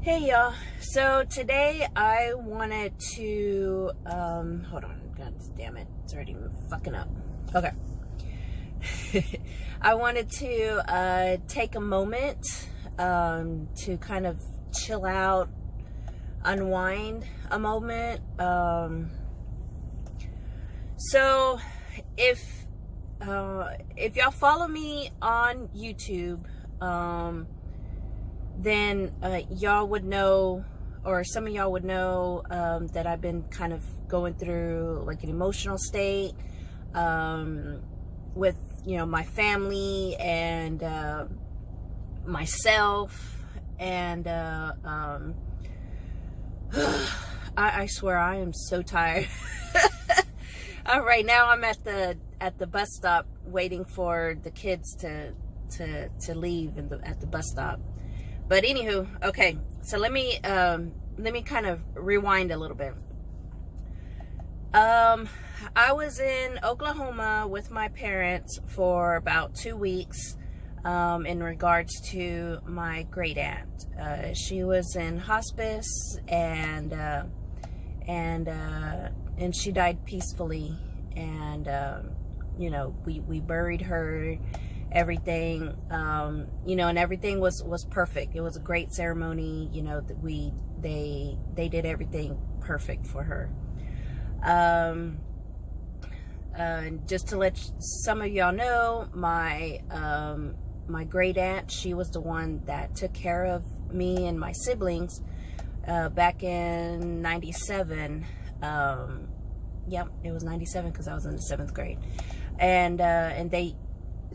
Hey y'all, so today I wanted to hold on, god damn it, it's already fucking up. Okay. I wanted to take a moment to kind of chill out, unwind a moment. So if y'all follow me on YouTube, then y'all would know, or some of y'all would know, that I've been kind of going through like an emotional state with, you know, my family and myself, and I swear I am so tired. Right now I'm at the bus stop waiting for the kids to leave at the bus stop. But anywho, okay, so let me kind of rewind a little bit. I was in Oklahoma with my parents for about 2 weeks in regards to my great aunt. She was in hospice, and she died peacefully, and you know, we buried her. Everything, you know, and everything was perfect. It was a great ceremony, you know, that they did everything perfect for her. Just to let some of y'all know, my great aunt, she was the one that took care of me and my siblings back in '97. Yep, it was '97 because I was in the 7th grade, and they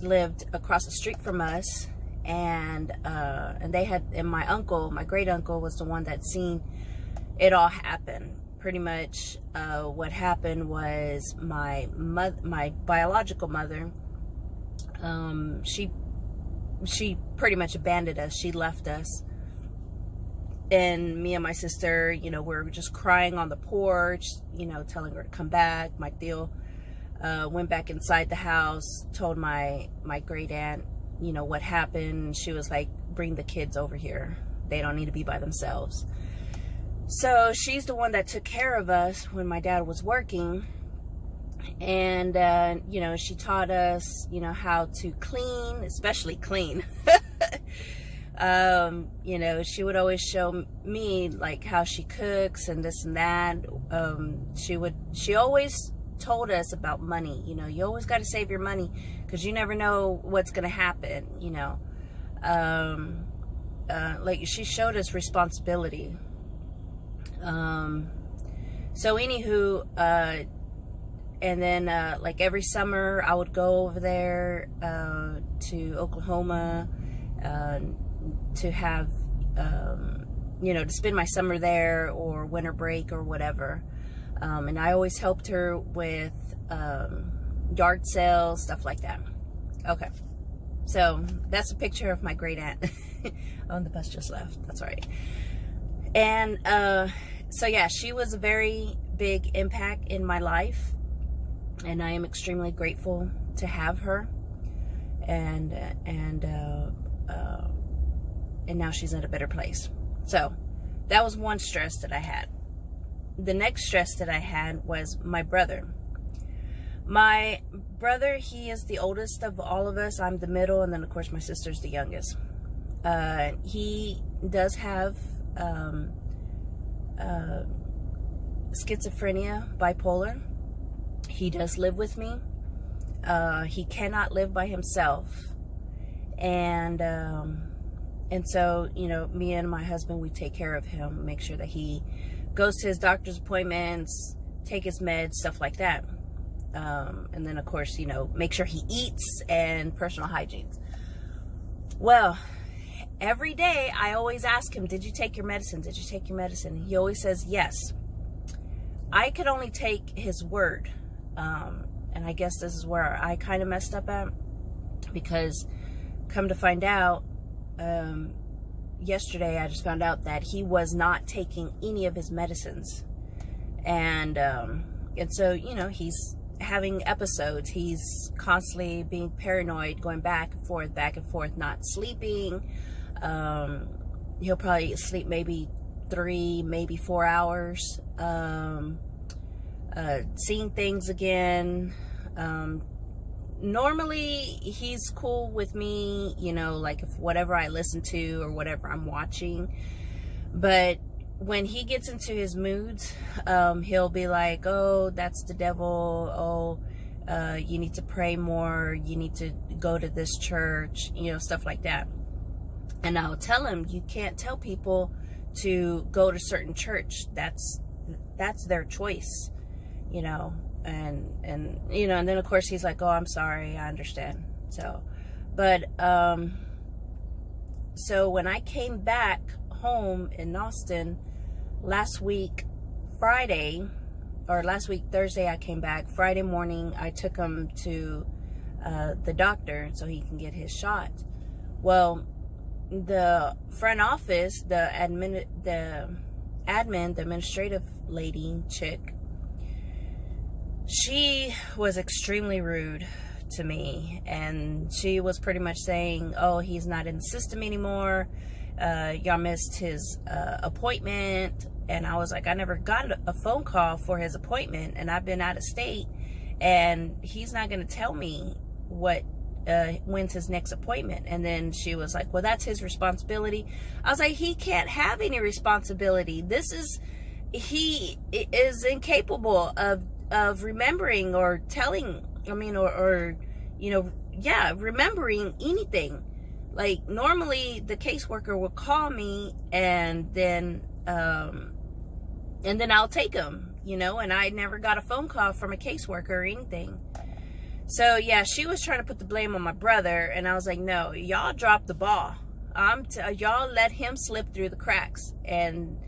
lived across the street from us, and they had, and my uncle, my great uncle, was the one that seen it all happen. Pretty much what happened was my biological mother, she pretty much abandoned us. She left us, and me and my sister, you know, we were just crying on the porch, you know, telling her to come back. My tío went back inside the house, told my great aunt, you know, what happened. She was like, bring the kids over here, they don't need to be by themselves. So she's the one that took care of us when my dad was working, and you know, she taught us, you know, how to clean, especially clean. You know, she would always show me like how she cooks and this and that. She always told us about money. You know, you always got to save your money because you never know what's going to happen, you know. Like, she showed us responsibility. So anywho, and then like every summer I would go over there to Oklahoma to have, you know, to spend my summer there, or winter break or whatever. And I always helped her with yard sales, stuff like that. Okay, so that's a picture of my great aunt. Oh, the bus just left. That's all right. And so yeah, she was a very big impact in my life, and I am extremely grateful to have her. And now she's in a better place. So that was one stress that I had. The next stress that I had was my brother. My brother, he is the oldest of all of us. I'm the middle, and then of course my sister's the youngest. He does have schizophrenia, bipolar. He does live with me. He cannot live by himself, and so, you know, me and my husband, we take care of him, make sure that he goes to his doctor's appointments, take his meds, stuff like that. And then of course, you know, make sure he eats, and personal hygiene. Well, every day I always ask him, did you take your medicine? Did you take your medicine? He always says yes. I could only take his word. And I guess this is where I kind of messed up at, because come to find out, yesterday I just found out that he was not taking any of his medicines. And so, you know, he's having episodes. He's constantly being paranoid, going back and forth, not sleeping. He'll probably sleep maybe 3, maybe 4 hours. Seeing things again. Normally he's cool with me, you know, like if whatever I listen to or whatever I'm watching. But when he gets into his moods, he'll be like, oh, that's the devil. Oh, you need to pray more. You need to go to this church, you know, stuff like that. And I'll tell him, you can't tell people to go to certain church. That's their choice, you know. And you know, and then of course he's like, oh, I'm sorry, I understand. So, but so when I came back home in Austin last week Thursday, I came back. Friday morning, I took him to the doctor so he can get his shot. Well, the front office, the administrative lady chick, she was extremely rude to me, and she was pretty much saying, oh, he's not in the system anymore. Y'all missed his appointment. And I was like, I never got a phone call for his appointment, and I've been out of state, and he's not going to tell me when's his next appointment. And then she was like, well, that's his responsibility. I was like, he can't have any responsibility. He is incapable of remembering or telling, I mean, or you know, yeah, remembering anything. Like, normally the caseworker will call me, and then I'll take him, you know, and I never got a phone call from a caseworker or anything. So yeah, she was trying to put the blame on my brother, and I was like, no, y'all dropped the ball. Y'all let him slip through the cracks, and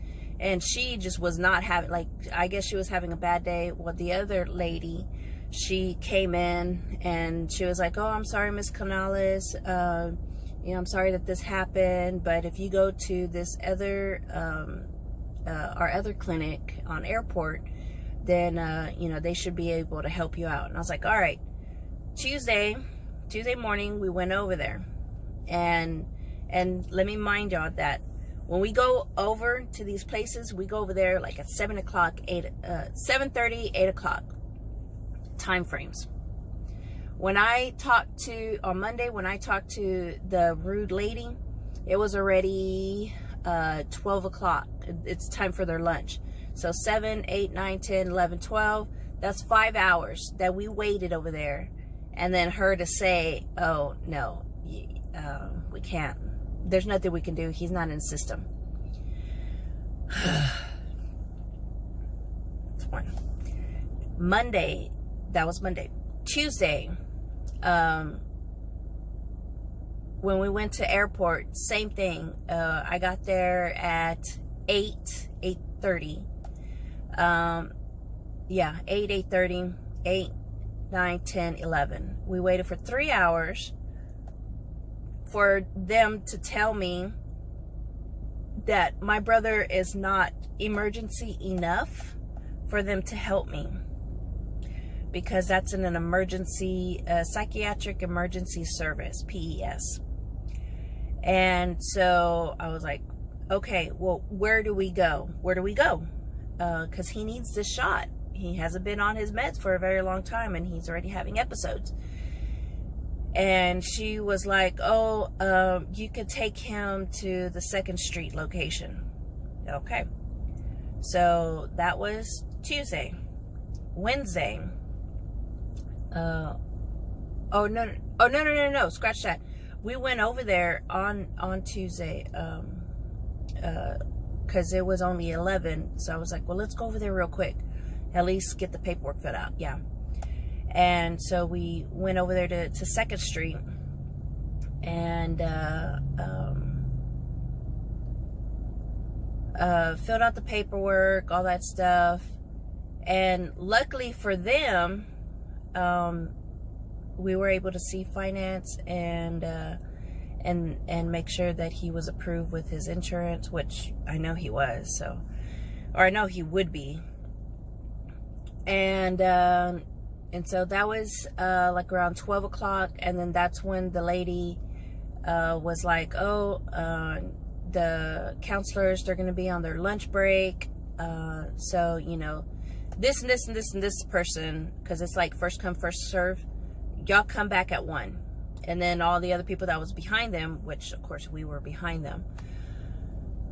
she just was not having, like, I guess she was having a bad day. Well, the other lady, she came in and she was like, oh, I'm sorry, Miss Canales. You know, I'm sorry that this happened, but if you go to this other, our other clinic on Airport, then, you know, they should be able to help you out. And I was like, all right. Tuesday morning, we went over there. And let me mind y'all that when we go over to these places, we go over there like at 7 o'clock, 7:30, 8 o'clock time frames. On Monday, when I talked to the rude lady, it was already 12 o'clock. It's time for their lunch. So 7, 8, 9, 10, 11, 12, that's 5 hours that we waited over there. And then her to say, oh, no, we can't. There's nothing we can do. He's not in the system. That's one. Monday, that was Monday. Tuesday, when we went to Airport, same thing. I got there at 8:30. Yeah, 8:30, 8, 9, 10, 11. We waited for 3 hours for them to tell me that my brother is not emergency enough for them to help me, because that's in an emergency, psychiatric emergency service, PES. And so I was like, okay, well, where do we go? Because he needs this shot. He hasn't been on his meds for a very long time, and he's already having episodes. And she was like, oh, you could take him to the 2nd Street location. Okay. So that was Tuesday. Wednesday. No. Scratch that. We went over there on Tuesday, because it was only 11. So I was like, well, let's go over there real quick. At least get the paperwork filled out. Yeah. And so we went over there to 2nd Street, and filled out the paperwork, all that stuff. And luckily for them, we were able to see finance and make sure that he was approved with his insurance, which I know he was, so, or I know he would be. And so that was like around 12 o'clock, and then that's when the lady was like, oh, the counselors, they're going to be on their lunch break. So, you know, this and this and this and this person, because it's like first come, first serve, y'all come back at 1. And then all the other people that was behind them, which of course we were behind them,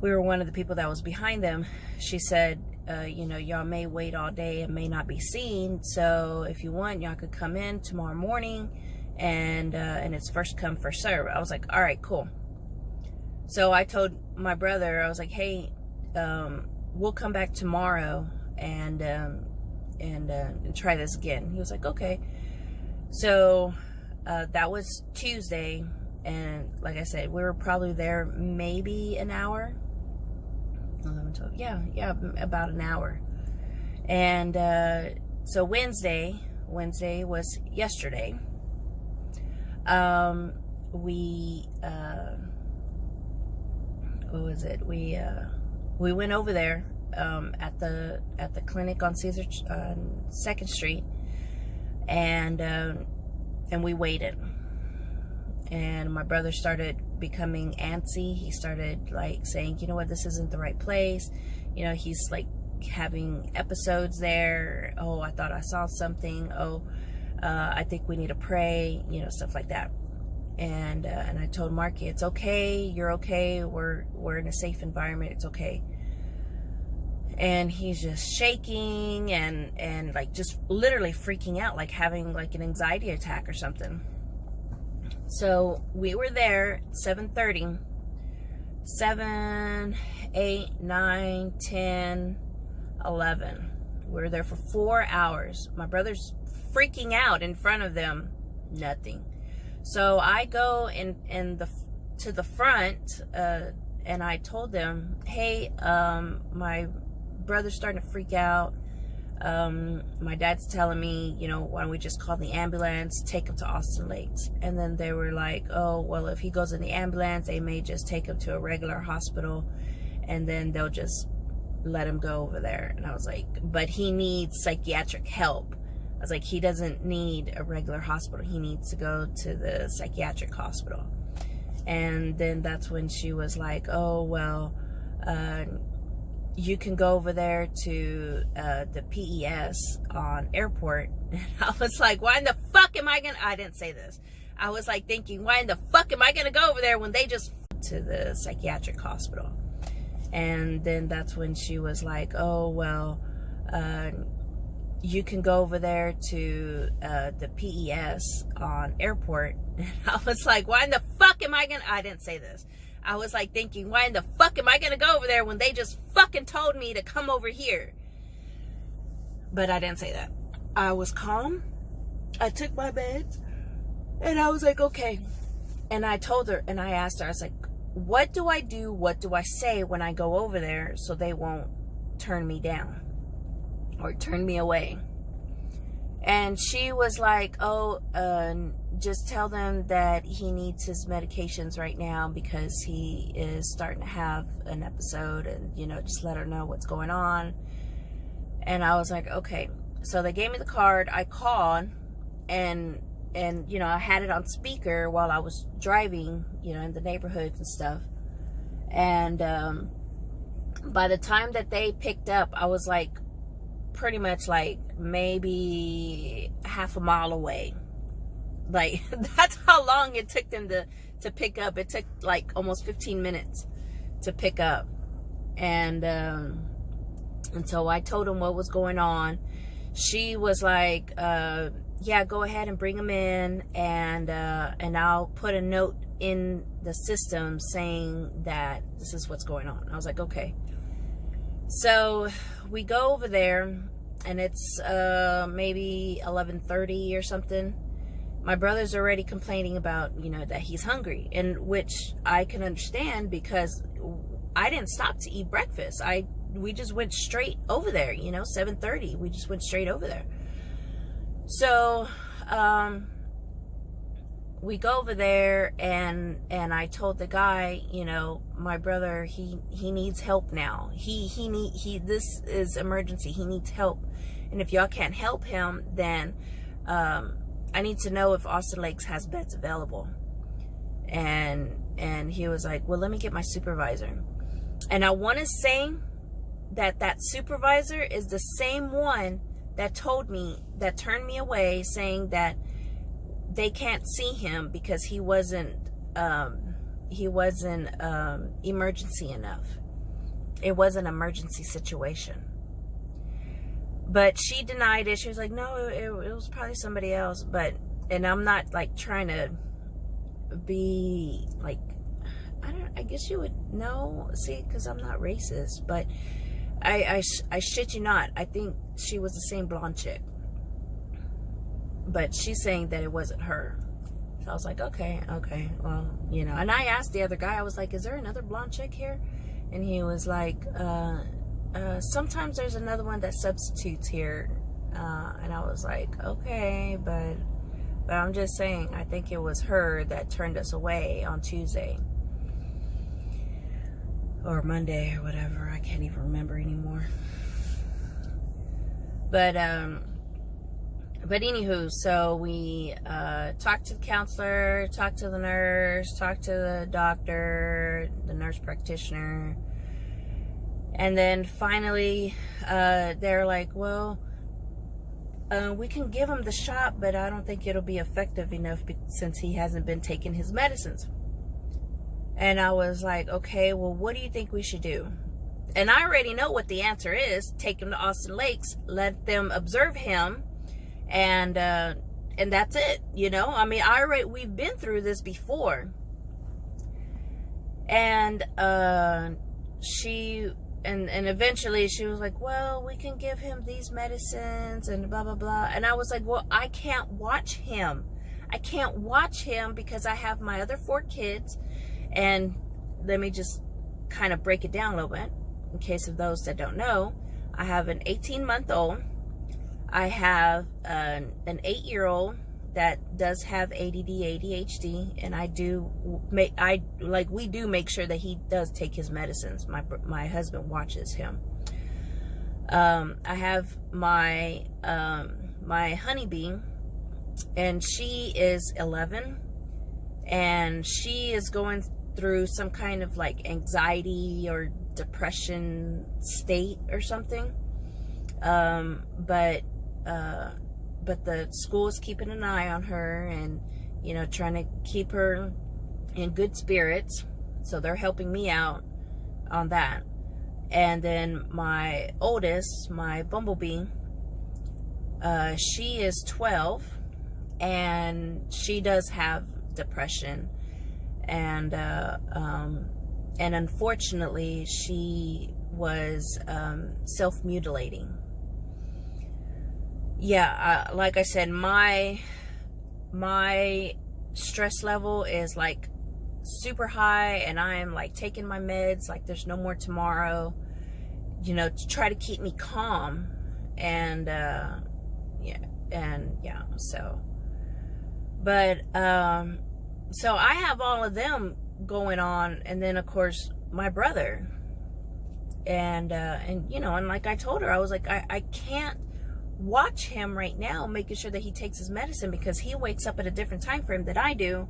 we were one of the people that was behind them. She said, you know, y'all may wait all day and may not be seen. So if you want, y'all could come in tomorrow morning, and it's first come, first serve. I was like, all right, cool. So I told my brother, I was like, hey, we'll come back tomorrow and try this again. He was like, okay. So that was Tuesday, and like I said, we were probably there maybe an hour. 11, 12, yeah, about an hour. And so Wednesday was yesterday. What was it? We went over there at the clinic on Caesar 2nd Street, and we waited. And my brother started becoming antsy. He started like saying, you know what, this isn't the right place. You know, he's like having episodes there. Oh, I thought I saw something. Oh, I think we need to pray. You know, stuff like that. And I told Marky, it's okay. You're okay. We're in a safe environment. It's okay. And he's just shaking and like just literally freaking out, like having like an anxiety attack or something. So we were there 7:30, 7, 8, 9, 10, 11. We were there for 4 hours. My brother's freaking out in front of them. Nothing. So I go to the front, and I told them, hey, my brother's starting to freak out. My dad's telling me, you know, why don't we just call the ambulance, take him to Austin Lakes? And then they were like, oh, well, if he goes in the ambulance, they may just take him to a regular hospital, and then they'll just let him go over there. And I was like, but he needs psychiatric help. I was like, he doesn't need a regular hospital. He needs to go to the psychiatric hospital. And then that's when she was like, oh, well, you can go over there to the PES on airport. And I was like, why in the fuck am I gonna, I didn't say this. I was like thinking, why in the fuck am I gonna go over there when they just to the psychiatric hospital? And then that's when she was like, oh, well, you can go over there to the PES on airport. And I was like, why in the fuck am I gonna, I didn't say this. I was like thinking, why in the fuck am I gonna go over there when they just fucking told me to come over here? But I didn't say that. I was calm. I took my meds, and I was like, okay. And I told her, and I asked her, I was like, what do I do? What do I say when I go over there so they won't turn me down or turn me away? And she was like, oh, just tell them that he needs his medications right now because he is starting to have an episode, and, you know, just let her know what's going on. And I was like, okay. So they gave me the card. I called, and you know, I had it on speaker while I was driving, you know, in the neighborhoods and stuff. And by the time that they picked up, I was like pretty much like maybe half a mile away. Like, that's how long it took them to pick up. It took like almost 15 minutes to pick up. And so I told them what was going on. She was like, yeah, go ahead and bring them in, and I'll put a note in the system saying that this is what's going on. I was like, okay. So we go over there, and it's maybe 11:30 or something. My brother's already complaining about, you know, that he's hungry, and which I can understand because I didn't stop to eat breakfast. We just went straight over there, you know, 7:30. We just went straight over there. So we go over there, and I told the guy, you know, my brother, he needs help now. This is emergency. He needs help, and if y'all can't help him, then I need to know if Austin Lakes has beds available. And And he was like, well, let me get my supervisor. And I want to say that that supervisor is the same one that told me, that turned me away, saying that they can't see him because he wasn't emergency enough. It was an emergency situation. But she denied it. She was like, no, it was probably somebody else. And I'm not like trying to be like, I guess you would know, see, because I'm not racist, but I shit you not, I think she was the same blonde chick, but she's saying that it wasn't her. So I was like, okay, well, you know. And I asked the other guy, I was like, is there another blonde chick here? And he was like, sometimes there's another one that substitutes here. And I was like, okay, but I'm just saying, I think it was her that turned us away on Tuesday or Monday or whatever. I can't even remember anymore. But anywho, so we talked to the counselor, talked to the nurse, talked to the doctor, the nurse practitioner, and then finally they're like, well, we can give him the shot, but I don't think it'll be effective enough since he hasn't been taking his medicines. And I was like, okay, well, what do you think we should do? And I already know what the answer is. Take him to Austin Lakes, let them observe him, and that's it. You know, I mean, we've been through this before. And and eventually she was like, well, we can give him these medicines and blah, blah, blah. And I was like, well, I can't watch him. I can't watch him because I have my other 4 kids. And let me just kind of break it down a little bit in case of those that don't know. I have an 18-month-old. I have an 8-year-old that does have ADD, ADHD, and we do make sure that he does take his medicines. My husband watches him. I have my my honeybee, and she is 11, and she is going through some kind of like anxiety or depression state or something. But the school is keeping an eye on her and, you know, trying to keep her in good spirits. So they're helping me out on that. And then my oldest, my bumblebee, she is 12, and she does have depression. And unfortunately, she was self-mutilating. Yeah, like I said, my stress level is like super high, and I am like taking my meds like there's no more tomorrow, you know, to try to keep me calm. And so, but so I have all of them going on, and then of course my brother, and you know, and like I told her, I was like, I can't watch him right now, making sure that he takes his medicine, because he wakes up at a different time frame than I do.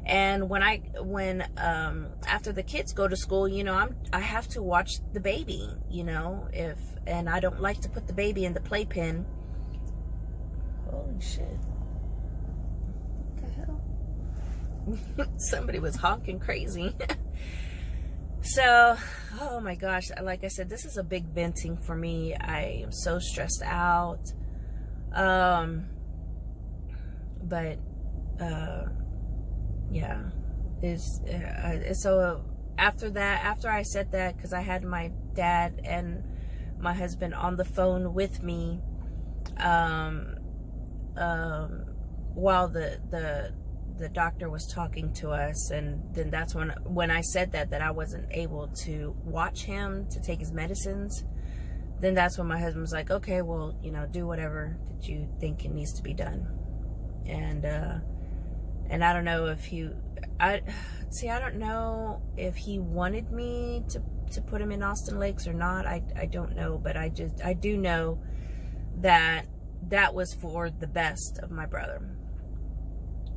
And when after the kids go to school, you know, I have to watch the baby, you know, and I don't like to put the baby in the playpen. Holy shit. What the hell? Somebody was honking crazy. So, oh my gosh, like I said, this is a big venting for me. I am so stressed out. But yeah, so after I said that, because I had my dad and my husband on the phone with me, while the doctor was talking to us, and then that's when I said that I wasn't able to watch him to take his medicines. Then that's when my husband was like, okay, well, you know, do whatever that you think it needs to be done. And I don't know if I don't know if he wanted me to put him in Austin Lakes or not. I don't know, but I do know that was for the best of my brother.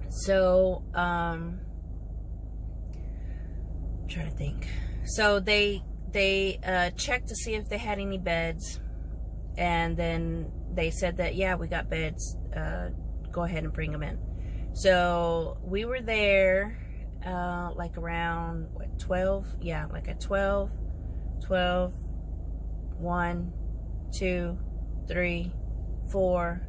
So, I'm trying to think. So they checked to see if they had any beds, and then they said that, yeah, we got beds. Go ahead and bring them in. So we were there like around, what, 12? Yeah, like at 12, 1, 2, 3, 4,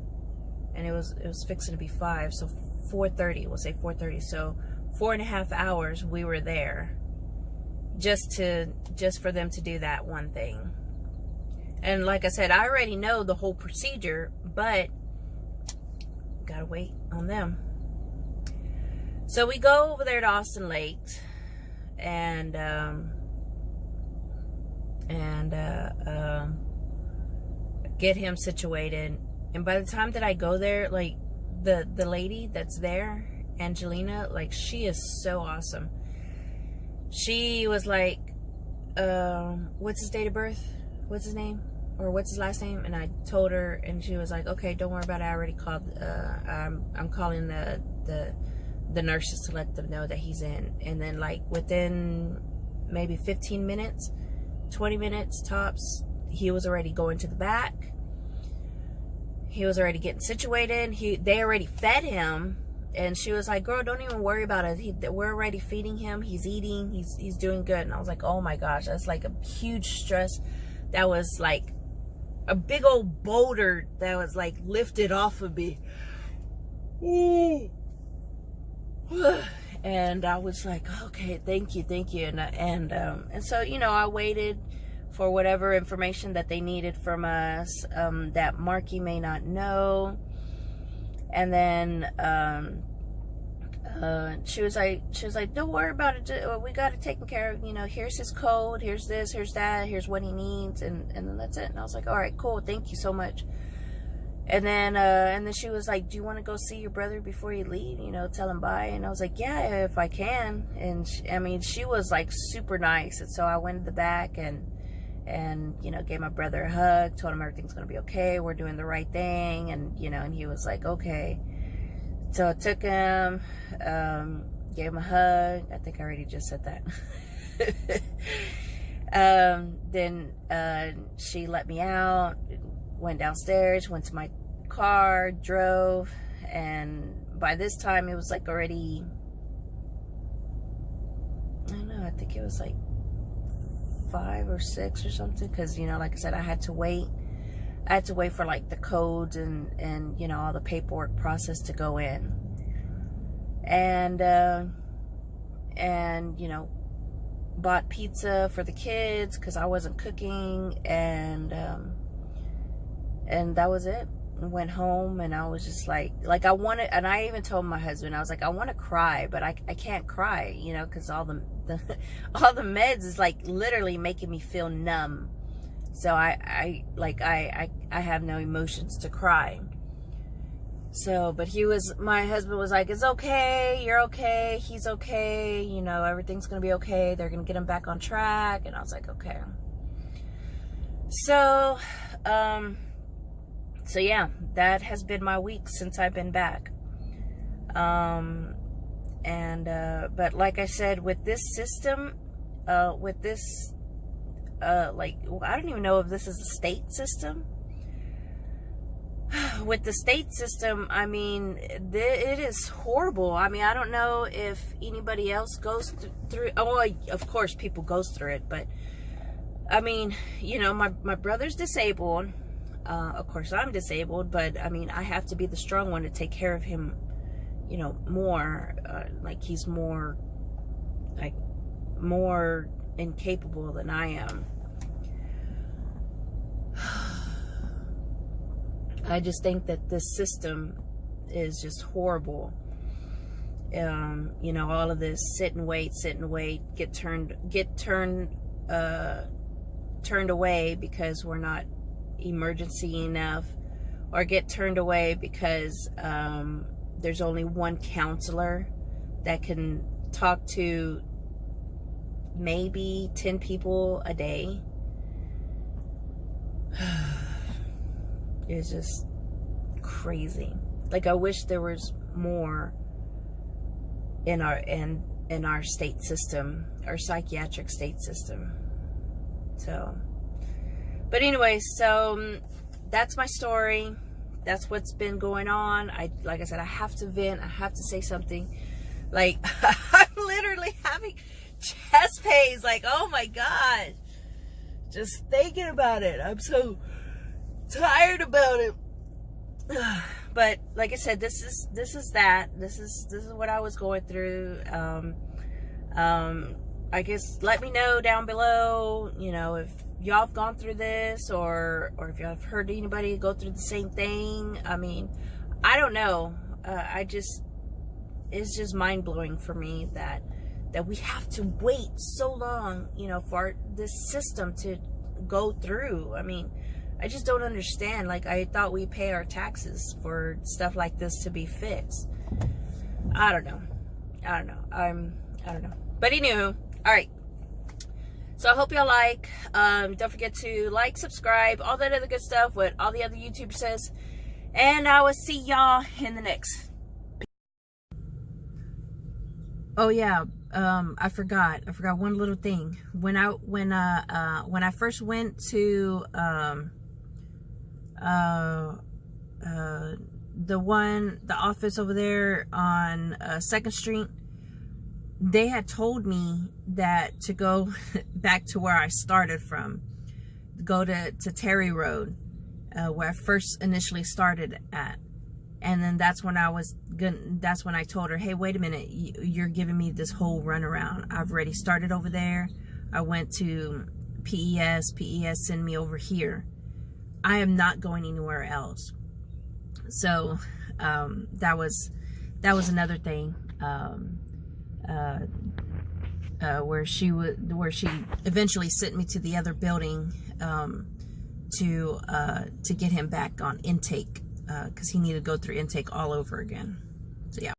and it was fixing to be 5, so 4:30, we'll say 4:30. So 4.5 hours we were there just for them to do that one thing. And like I said, I already know the whole procedure, but gotta wait on them. So we go over there to Austin Lakes and get him situated. And by the time that I go there, like the lady that's there, Angelina, like, she is so awesome. She was like, what's his date of birth? What's his name? Or what's his last name? And I told her, and she was like, okay, don't worry about it. I already called, I'm calling the nurses to let them know that he's in. And then, like, within maybe 15 minutes, 20 minutes tops, he was already going to the back. He was already getting situated. They already fed him. And she was like, girl, don't even worry about it. We're already feeding him. He's eating. He's doing good. And I was like, oh my gosh, that's like a huge stress. That was like a big old boulder that was like lifted off of me. And I was like, okay, thank you. And so, you know, I waited for whatever information that they needed from us, that Marky may not know. And then she was like, don't worry about it. We got it taken care of. You know, here's his code. Here's this. Here's that. Here's what he needs. And then that's it. And I was like, all right, cool. Thank you so much. And then she was like, do you want to go see your brother before you leave? You know, tell him bye. And I was like, yeah, if I can. And she was like super nice. And so I went to the back and you know, gave my brother a hug, told him everything's gonna be okay, we're doing the right thing. And you know, and he was like, okay. So I took him, gave him a hug. I think I already just said that. Then she let me out, went downstairs, went to my car, drove, and by this time it was like already, I don't know, I think it was like 5 or 6 or something, because, you know, like I said, I had to wait for like the codes and you know, all the paperwork process to go in. And you know, bought pizza for the kids because I wasn't cooking, and that was it. Went home, and I was just like I wanted, and I even told my husband, I was like, I want to cry, but I can't cry, you know, because all the all the meds is like literally making me feel numb. So I have no emotions to cry. So, but my husband was like, it's okay, you're okay, he's okay, you know, everything's gonna be okay, they're gonna get him back on track. And I was like, okay. So yeah, that has been my week since I've been back. But like I said, with this system, like, I don't even know if this is a state system. With the state system, I mean, it is horrible. I mean, I don't know if anybody else goes through, oh, of course people goes through it, but I mean, you know, my brother's disabled. Of course I'm disabled, but I mean, I have to be the strong one to take care of him, you know, more, like he's more incapable than I am. I just think that this system is just horrible. You know, all of this sit and wait, get turned away because we're not emergency enough, or get turned away because there's only one counselor that can talk to maybe 10 people a day. It's just crazy. Like, I wish there was more in in our state system, our psychiatric state system. So, but anyway, so that's my story. That's what's been going on. Like I said, I have to vent. I have to say something. Like, I'm literally having chest pains. Like, oh my God. Just thinking about it. I'm so tired about it. But like I said, this is what I was going through. I guess let me know down below, you know, if y'all have gone through this, or if y'all have heard anybody go through the same thing. I mean, I don't know. It's just mind-blowing for me that we have to wait so long, you know, for this system to go through. I mean, I just don't understand. Like, I thought we pay our taxes for stuff like this to be fixed. I don't know. I don't know. But anywho, all right. So I hope y'all like. Don't forget to like, subscribe, all that other good stuff, what all the other YouTubers says. And I will see y'all in the next. Oh yeah, I forgot one little thing. When I first went to the office over there on 2nd Street, they had told me that to go back to where I started from, go to Terry Road, where I first initially started at. And then that's when I told her, hey, wait a minute, you're giving me this whole runaround. I've already started over there. I went to PES sent me over here. I am not going anywhere else. So that was another thing, where she eventually sent me to the other building to get him back on intake, because he needed to go through intake all over again. So yeah.